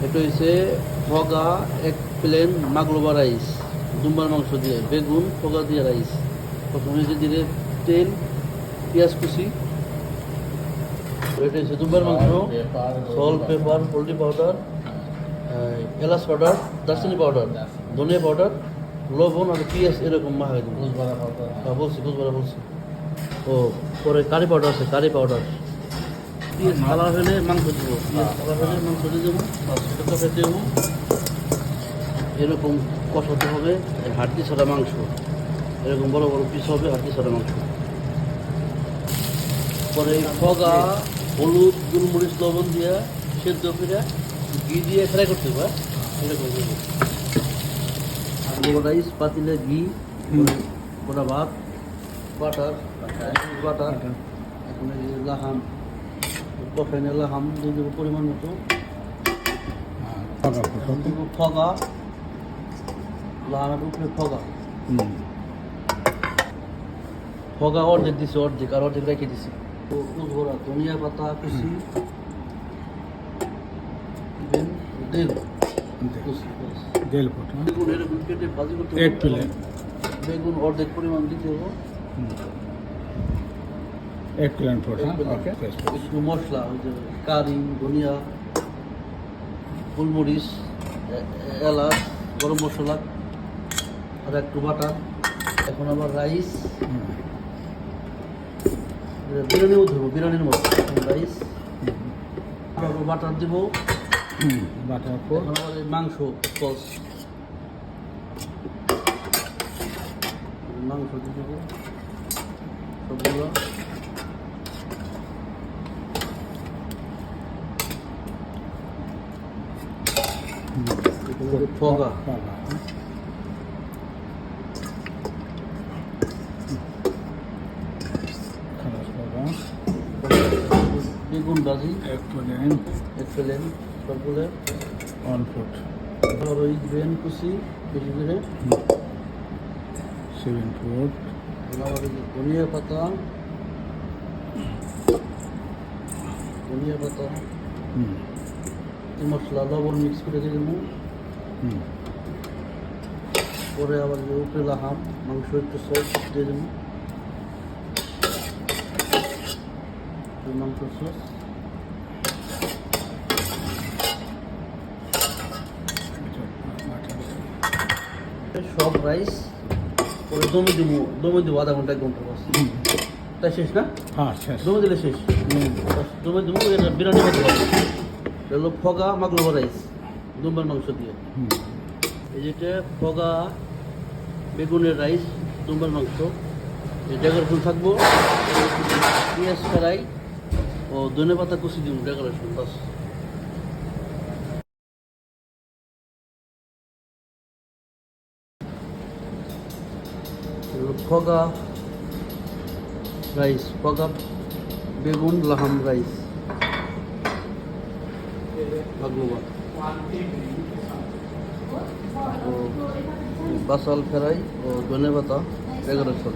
এটা হচ্ছে ফগা এক প্লেন মাগলোবা রাইস, দুম্বার মাংস দিয়ে বেগুন ফগা দিয়ে রাইস। প্রথমে যে দিলে তেল, পেঁয়াজ কুচি। এটা হচ্ছে দুম্বার মাংস, সল্ট, পেপার, হলদি পাউডার, এলাচ পাউডার, দারচিনি পাউডার, ধনিয়া পাউডার, লবণ আর পেঁয়াজ এরকম মাখাই দেবো। বলছি কুচবারা বলছি। ও পরে কারি পাউডার আছে, কারি পাউডার। পেঁয়াজ কালার হলে মাংস দেবো, পেঁয়াজ কালার হলে মাংস দিয়ে দেবো, সেটা দেবো। এরকম কষাতে হবে, হাড্ডি ছাড়া মাংস, এরকম বড় বড় পিস হবে হাড্ডি ছাড়া মাংস। পরে ফগা, হলুদ, গোলমরিচ, লবণ দিয়ে সেদ্ধ করে ঘি দিয়ে ফ্রাই করতে হবে। এরকম আর রাইস পাতিলে ঘি, গোটা ভাত, বাটার, এখন লাহাম, কফেনে লাহাম দিয়ে দেবো পরিমাণ মতো। ফগা, লাহামের উপরে ফগা, ফগা অর্ধেক দিছি, অর্ধেক আর অর্ধেক রেখে দিছি। তো উজোরা ধনিয়া পাতা কুচি, বেগুন এরকম কেটে ভাজি করতে হবে। বেগুন অর্ধেক পরিমাণ দিতে হবে। একটু মশলা, ওই যে কারি, ধনিয়া, গোলমরিচ, এলাচ, গরম মশলা আর একটু বাটার। এখন আবার রাইস, বিরিয়ানিও ধরবো, বিরিয়ানির মতো রাইস, বাটার দেবো, বাটার পর মাংস সস, মাংস দিয়ে দেবো সবগুলো। ফগা, বেগুন ভাজি এক প্লেন সবগুলো, আর ওই গ্রেন কুচি বেশি করে, ধনিয়া পাতা, মশলা, লবণ মিক্স করে দিয়ে দেবো। পরে আবার যে উপরে লাহাম মাংস একটু সস দিয়ে দেবো, মাংস সস। সব রাইস পরে দমে দেবো আধা ঘন্টা 1 ঘন্টা বাস। তাই শেষ না? হ্যাঁ শেষ, দমে দিলে শেষ। দমে দেবো, বিরিয়ানি মতো হবে। হলো ফগা মাগলোবা রাইস দুম্বার মাংস দিয়ে। এই যেটা ফগা বেগুনের রাইস, দুম্বার মাংস, এই ডেকোরেশন থাকবো, পেঁয়াজ ফ্রাই ও ধনে পাতা কুচি দিব ডেকোরেশন বাস। ফগা রাইস, ফগা বেগুন লাহাম রাইস মাগলোবা, ও বাসাল ফ্রাই ও ধনে পাতা ডেকোরেশন।